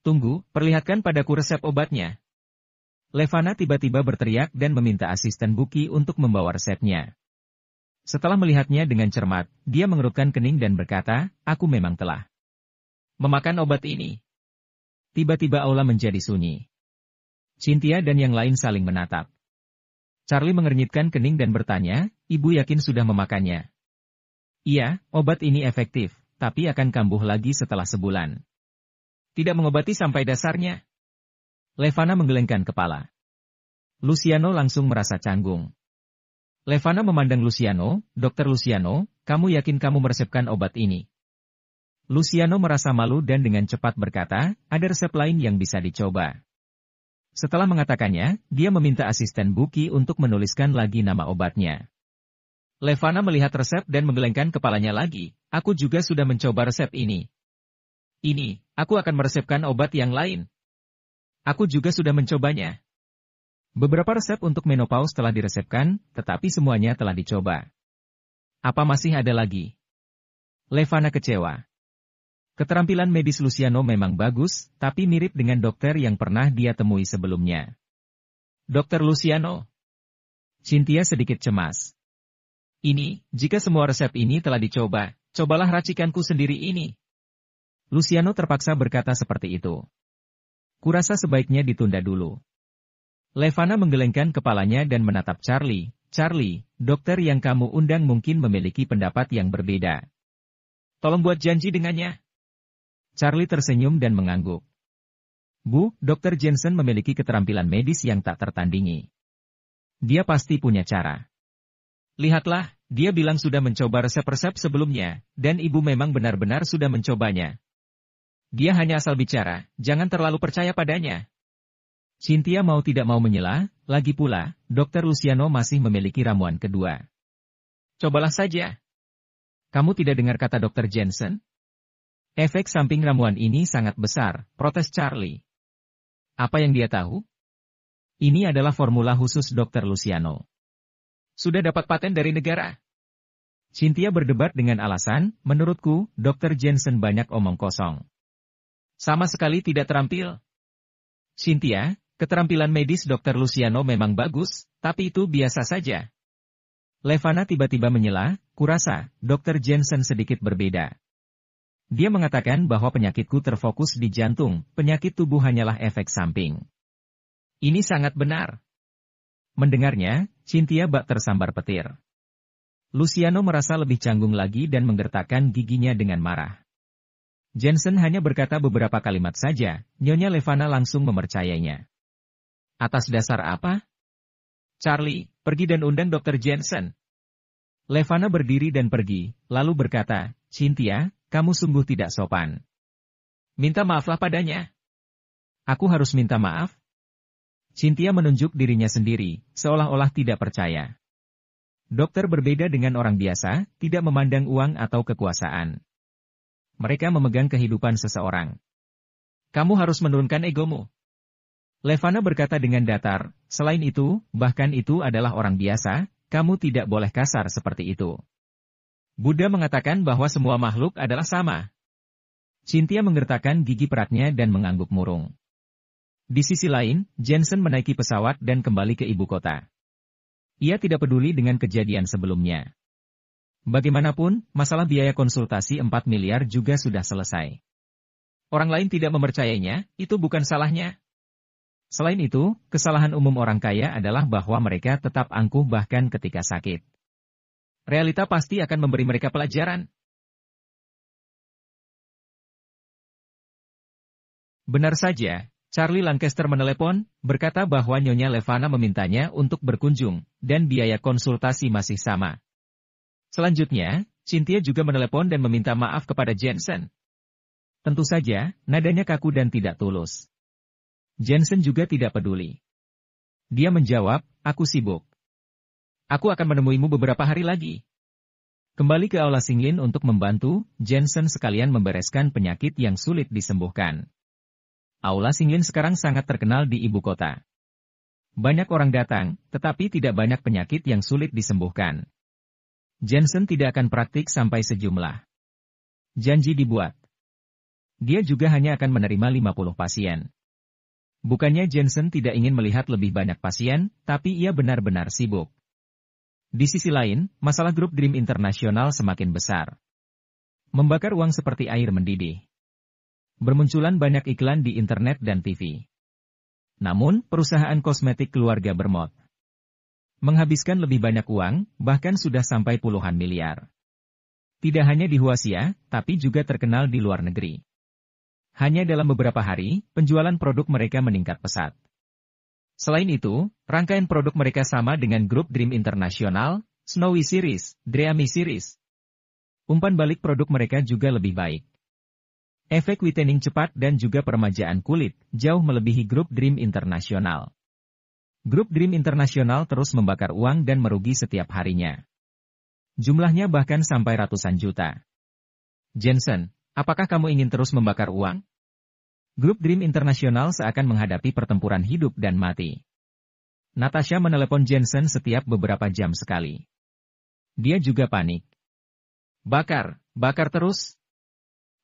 Tunggu, perlihatkan padaku resep obatnya. Levana tiba-tiba berteriak dan meminta asisten Buki untuk membawa resepnya. Setelah melihatnya dengan cermat, dia mengerutkan kening dan berkata, aku memang telah memakan obat ini. Tiba-tiba aula menjadi sunyi. Cynthia dan yang lain saling menatap. Charlie mengernyitkan kening dan bertanya, ibu yakin sudah memakannya? Iya, obat ini efektif, tapi akan kambuh lagi setelah sebulan. Tidak mengobati sampai dasarnya. Levana menggelengkan kepala. Luciano langsung merasa canggung. Levana memandang Luciano, Dokter Luciano, kamu yakin kamu meresepkan obat ini? Luciano merasa malu dan dengan cepat berkata, ada resep lain yang bisa dicoba. Setelah mengatakannya, dia meminta asisten Buki untuk menuliskan lagi nama obatnya. Levana melihat resep dan menggelengkan kepalanya lagi. Aku juga sudah mencoba resep ini. Aku akan meresepkan obat yang lain. Aku juga sudah mencobanya. Beberapa resep untuk menopause telah diresepkan, tetapi semuanya telah dicoba. Apa masih ada lagi? Levana kecewa. Keterampilan medis Luciano memang bagus, tapi mirip dengan dokter yang pernah dia temui sebelumnya. Dokter Luciano. Cynthia sedikit cemas. Jika semua resep ini telah dicoba, cobalah racikanku sendiri ini. Luciano terpaksa berkata seperti itu. Kurasa sebaiknya ditunda dulu. Levana menggelengkan kepalanya dan menatap Charlie. Charlie, dokter yang kamu undang mungkin memiliki pendapat yang berbeda. Tolong buat janji dengannya. Charlie tersenyum dan mengangguk. Bu, Dr. Jensen memiliki keterampilan medis yang tak tertandingi. Dia pasti punya cara. Lihatlah, dia bilang sudah mencoba resep-resep sebelumnya, dan ibu memang benar-benar sudah mencobanya. Dia hanya asal bicara, jangan terlalu percaya padanya. Cynthia mau tidak mau menyela, lagi pula, Dr. Luciano masih memiliki ramuan kedua. Cobalah saja. Kamu tidak dengar kata Dr. Jensen? Efek samping ramuan ini sangat besar, protes Charlie. Apa yang dia tahu? Ini adalah formula khusus Dr. Luciano. Sudah dapat paten dari negara. Cynthia berdebat dengan alasan, menurutku, Dr. Jensen banyak omong kosong. Sama sekali tidak terampil. Cynthia, keterampilan medis Dr. Luciano memang bagus, tapi itu biasa saja. Levana tiba-tiba menyela, kurasa, Dr. Jensen sedikit berbeda. Dia mengatakan bahwa penyakitku terfokus di jantung, penyakit tubuh hanyalah efek samping. Ini sangat benar. Mendengarnya, Cynthia bak tersambar petir. Luciano merasa lebih canggung lagi dan menggertakkan giginya dengan marah. Jensen hanya berkata beberapa kalimat saja, Nyonya Levana langsung mempercayainya. Atas dasar apa? Charlie, pergi dan undang Dr. Jensen. Levana berdiri dan pergi, lalu berkata, Cynthia, kamu sungguh tidak sopan. Minta maaflah padanya. Aku harus minta maaf? Cynthia menunjuk dirinya sendiri, seolah-olah tidak percaya. Dokter berbeda dengan orang biasa, tidak memandang uang atau kekuasaan. Mereka memegang kehidupan seseorang. Kamu harus menurunkan egomu. Levana berkata dengan datar, selain itu, bahkan itu adalah orang biasa, kamu tidak boleh kasar seperti itu. Buddha mengatakan bahwa semua makhluk adalah sama. Cynthia menggertakkan gigi peratnya dan mengangguk murung. Di sisi lain, Jensen menaiki pesawat dan kembali ke ibu kota. Ia tidak peduli dengan kejadian sebelumnya. Bagaimanapun, masalah biaya konsultasi 4 miliar juga sudah selesai. Orang lain tidak mempercayainya, itu bukan salahnya. Selain itu, kesalahan umum orang kaya adalah bahwa mereka tetap angkuh bahkan ketika sakit. Realita pasti akan memberi mereka pelajaran. Benar saja, Charlie Lancaster menelepon, berkata bahwa Nyonya Levana memintanya untuk berkunjung, dan biaya konsultasi masih sama. Selanjutnya, Cynthia juga menelepon dan meminta maaf kepada Jensen. Tentu saja, nadanya kaku dan tidak tulus. Jensen juga tidak peduli. Dia menjawab, aku sibuk. Aku akan menemuimu beberapa hari lagi. Kembali ke Aula Singlin untuk membantu, Jensen sekalian membereskan penyakit yang sulit disembuhkan. Aula Singlin sekarang sangat terkenal di ibu kota. Banyak orang datang, tetapi tidak banyak penyakit yang sulit disembuhkan. Jensen tidak akan praktik sampai sejumlah janji dibuat. Dia juga hanya akan menerima 50 pasien. Bukannya Jensen tidak ingin melihat lebih banyak pasien, tapi ia benar-benar sibuk. Di sisi lain, masalah grup Dream Internasional semakin besar. Membakar uang seperti air mendidih. Bermunculan banyak iklan di internet dan TV. Namun, perusahaan kosmetik keluarga Bermot menghabiskan lebih banyak uang, bahkan sudah sampai puluhan miliar. Tidak hanya di Huaxia, tapi juga terkenal di luar negeri. Hanya dalam beberapa hari, penjualan produk mereka meningkat pesat. Selain itu, rangkaian produk mereka sama dengan grup Dream Internasional, Snowy Series, Dreamy Series. Umpan balik produk mereka juga lebih baik. Efek whitening cepat dan juga peremajaan kulit jauh melebihi grup Dream International. Grup Dream International terus membakar uang dan merugi setiap harinya. Jumlahnya bahkan sampai ratusan juta. Jensen, apakah kamu ingin terus membakar uang? Grup Dream International seakan menghadapi pertempuran hidup dan mati. Natasha menelepon Jensen setiap beberapa jam sekali. Dia juga panik. Bakar terus.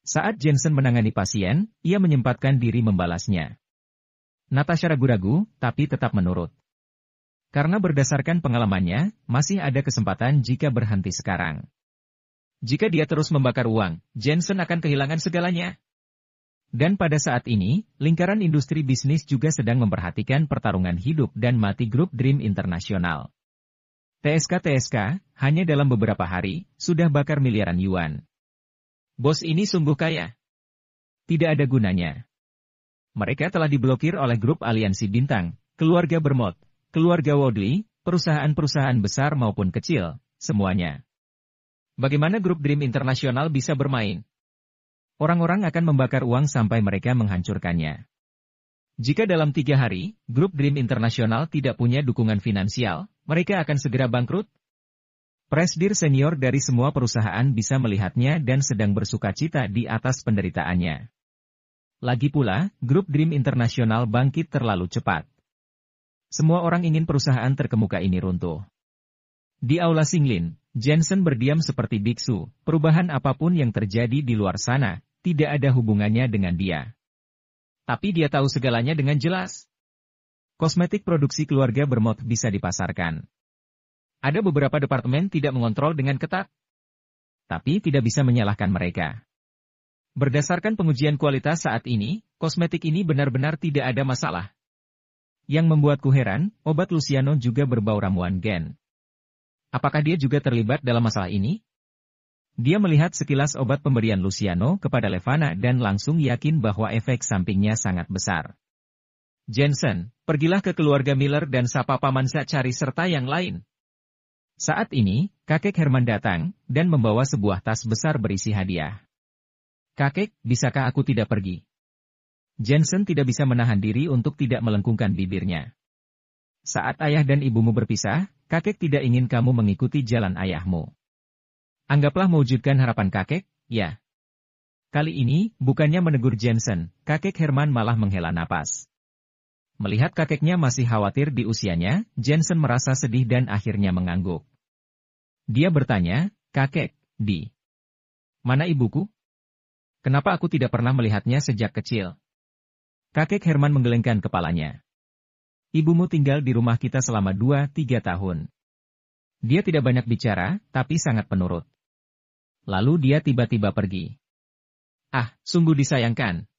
Saat Jensen menangani pasien, ia menyempatkan diri membalasnya. Natasha ragu-ragu, tapi tetap menurut. Karena berdasarkan pengalamannya, masih ada kesempatan jika berhenti sekarang. Jika dia terus membakar uang, Jensen akan kehilangan segalanya. Dan pada saat ini, lingkaran industri bisnis juga sedang memperhatikan pertarungan hidup dan mati grup Dream International. TSK hanya dalam beberapa hari, sudah bakar miliaran yuan. Bos ini sungguh kaya. Tidak ada gunanya. Mereka telah diblokir oleh grup aliansi bintang, keluarga Bermot, keluarga Wadley, perusahaan-perusahaan besar maupun kecil, semuanya. Bagaimana grup Dream International bisa bermain? Orang-orang akan membakar uang sampai mereka menghancurkannya. Jika dalam 3 hari, grup Dream International tidak punya dukungan finansial, mereka akan segera bangkrut. Presdir senior dari semua perusahaan bisa melihatnya dan sedang bersukacita di atas penderitaannya. Lagi pula, grup Dream International bangkit terlalu cepat. Semua orang ingin perusahaan terkemuka ini runtuh. Di aula Singlin, Jensen berdiam seperti biksu, perubahan apapun yang terjadi di luar sana, tidak ada hubungannya dengan dia. Tapi dia tahu segalanya dengan jelas. Kosmetik produksi keluarga Bermot bisa dipasarkan. Ada beberapa departemen tidak mengontrol dengan ketat. Tapi tidak bisa menyalahkan mereka. Berdasarkan pengujian kualitas saat ini, kosmetik ini benar-benar tidak ada masalah. Yang membuatku heran, obat Luciano juga berbau ramuan gen. Apakah dia juga terlibat dalam masalah ini? Dia melihat sekilas obat pemberian Luciano kepada Levana dan langsung yakin bahwa efek sampingnya sangat besar. Jensen, pergilah ke keluarga Miller dan sapa Paman Sa cari serta yang lain. Saat ini, kakek Herman datang, dan membawa sebuah tas besar berisi hadiah. Kakek, bisakah aku tidak pergi? Jensen tidak bisa menahan diri untuk tidak melengkungkan bibirnya. Saat ayah dan ibumu berpisah, kakek tidak ingin kamu mengikuti jalan ayahmu. Anggaplah mewujudkan harapan kakek, ya. Kali ini, bukannya menegur Jensen, kakek Herman malah menghela napas. Melihat kakeknya masih khawatir di usianya, Jensen merasa sedih dan akhirnya mengangguk. Dia bertanya, kakek, di mana ibuku? Kenapa aku tidak pernah melihatnya sejak kecil? Kakek Herman menggelengkan kepalanya. Ibumu tinggal di rumah kita selama 2-3 tahun. Dia tidak banyak bicara, tapi sangat penurut. Lalu dia tiba-tiba pergi. Ah, sungguh disayangkan.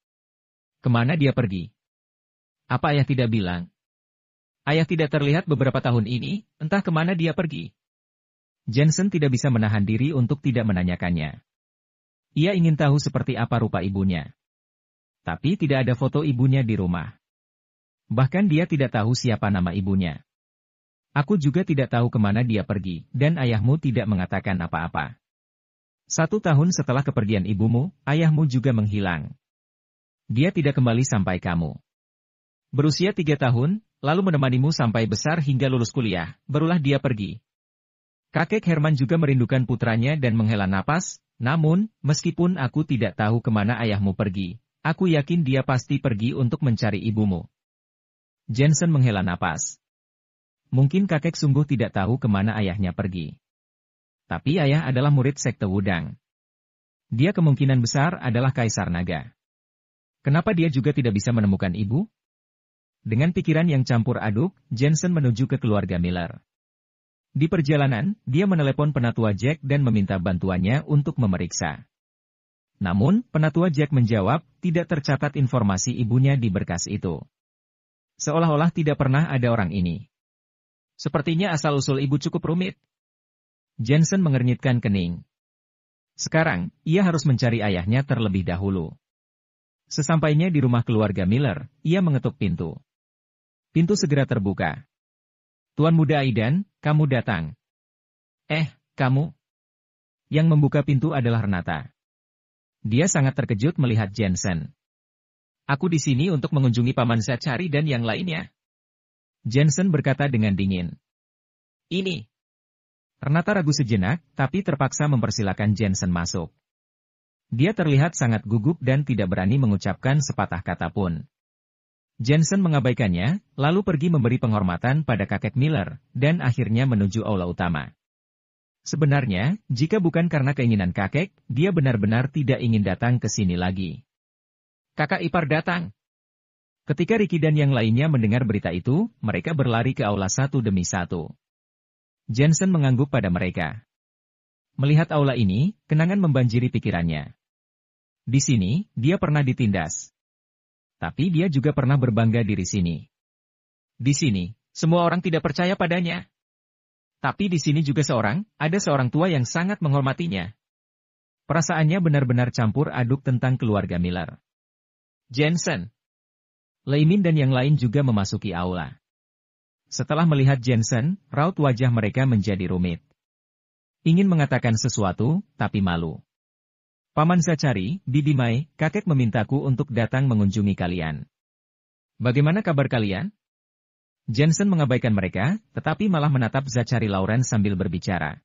Kemana dia pergi? Apa ayah tidak bilang? Ayah tidak terlihat beberapa tahun ini, entah kemana dia pergi. Jensen tidak bisa menahan diri untuk tidak menanyakannya. Ia ingin tahu seperti apa rupa ibunya. Tapi tidak ada foto ibunya di rumah. Bahkan dia tidak tahu siapa nama ibunya. Aku juga tidak tahu kemana dia pergi, dan ayahmu tidak mengatakan apa-apa. 1 tahun setelah kepergian ibumu, ayahmu juga menghilang. Dia tidak kembali sampai kamu. Berusia 3 tahun, lalu menemanimu sampai besar hingga lulus kuliah, barulah dia pergi. Kakek Herman juga merindukan putranya dan menghela napas, namun, meskipun aku tidak tahu kemana ayahmu pergi, aku yakin dia pasti pergi untuk mencari ibumu. Jensen menghela napas. Mungkin kakek sungguh tidak tahu kemana ayahnya pergi. Tapi ayah adalah murid sekte Wudang. Dia kemungkinan besar adalah Kaisar Naga. Kenapa dia juga tidak bisa menemukan ibu? Dengan pikiran yang campur aduk, Jensen menuju ke keluarga Miller. Di perjalanan, dia menelepon penatua Jack dan meminta bantuannya untuk memeriksa. Namun, penatua Jack menjawab, tidak tercatat informasi ibunya di berkas itu. Seolah-olah tidak pernah ada orang ini. Sepertinya asal-usul ibu cukup rumit. Jensen mengernyitkan kening. Sekarang, ia harus mencari ayahnya terlebih dahulu. Sesampainya di rumah keluarga Miller, ia mengetuk pintu. Pintu segera terbuka. Tuan Muda Aidan, kamu datang. Kamu? Yang membuka pintu adalah Renata. Dia sangat terkejut melihat Jensen. Aku di sini untuk mengunjungi Paman Zachary dan yang lainnya. Jensen berkata dengan dingin. Ini. Renata ragu sejenak, tapi terpaksa mempersilakan Jensen masuk. Dia terlihat sangat gugup dan tidak berani mengucapkan sepatah kata pun. Jensen mengabaikannya, lalu pergi memberi penghormatan pada kakek Miller, dan akhirnya menuju aula utama. Sebenarnya, jika bukan karena keinginan kakek, dia benar-benar tidak ingin datang ke sini lagi. Kakak ipar datang. Ketika Ricky dan yang lainnya mendengar berita itu, mereka berlari ke aula satu demi satu. Jensen mengangguk pada mereka. Melihat aula ini, kenangan membanjiri pikirannya. Di sini, dia pernah ditindas. Tapi dia juga pernah berbangga diri sini. Di sini, semua orang tidak percaya padanya. Tapi di sini juga ada seorang tua yang sangat menghormatinya. Perasaannya benar-benar campur aduk tentang keluarga Miller. Jensen. Leimin dan yang lain juga memasuki aula. Setelah melihat Jensen, raut wajah mereka menjadi rumit. Ingin mengatakan sesuatu, tapi malu. Paman Zachary, Bibi Mai, kakek memintaku untuk datang mengunjungi kalian. Bagaimana kabar kalian? Jensen mengabaikan mereka, tetapi malah menatap Zachary Lawrence sambil berbicara.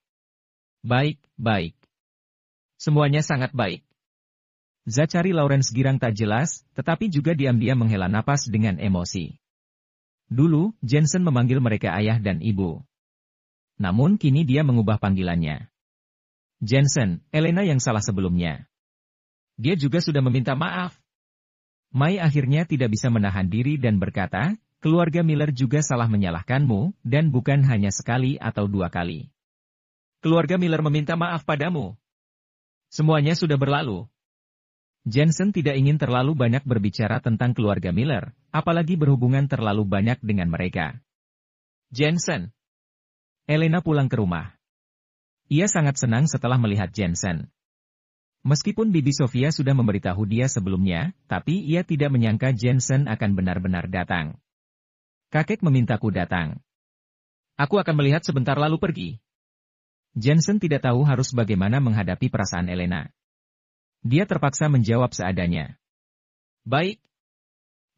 Baik, baik. Semuanya sangat baik. Zachary Lawrence girang tak jelas, tetapi juga diam-diam menghela napas dengan emosi. Dulu, Jensen memanggil mereka ayah dan ibu. Namun kini dia mengubah panggilannya. Jensen, Elena yang salah sebelumnya. Dia juga sudah meminta maaf. Mai akhirnya tidak bisa menahan diri dan berkata, keluarga Miller juga salah menyalahkanmu, dan bukan hanya sekali atau dua kali. Keluarga Miller meminta maaf padamu. Semuanya sudah berlalu. Jensen tidak ingin terlalu banyak berbicara tentang keluarga Miller, apalagi berhubungan terlalu banyak dengan mereka. Jensen. Elena pulang ke rumah. Ia sangat senang setelah melihat Jensen. Meskipun Bibi Sofia sudah memberitahu dia sebelumnya, tapi ia tidak menyangka Jensen akan benar-benar datang. Kakek memintaku datang. Aku akan melihat sebentar lalu pergi. Jensen tidak tahu harus bagaimana menghadapi perasaan Elena. Dia terpaksa menjawab seadanya. Baik.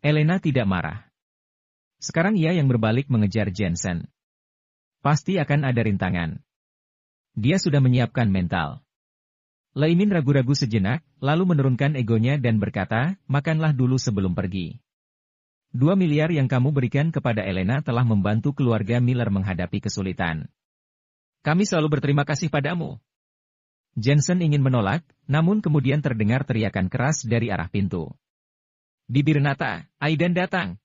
Elena tidak marah. Sekarang ia yang berbalik mengejar Jensen. Pasti akan ada rintangan. Dia sudah menyiapkan mental. Leimin ragu-ragu sejenak, lalu menurunkan egonya dan berkata, makanlah dulu sebelum pergi. 2 miliar yang kamu berikan kepada Elena telah membantu keluarga Miller menghadapi kesulitan. Kami selalu berterima kasih padamu. Jensen ingin menolak, namun kemudian terdengar teriakan keras dari arah pintu. Bibi Renata, Aidan datang.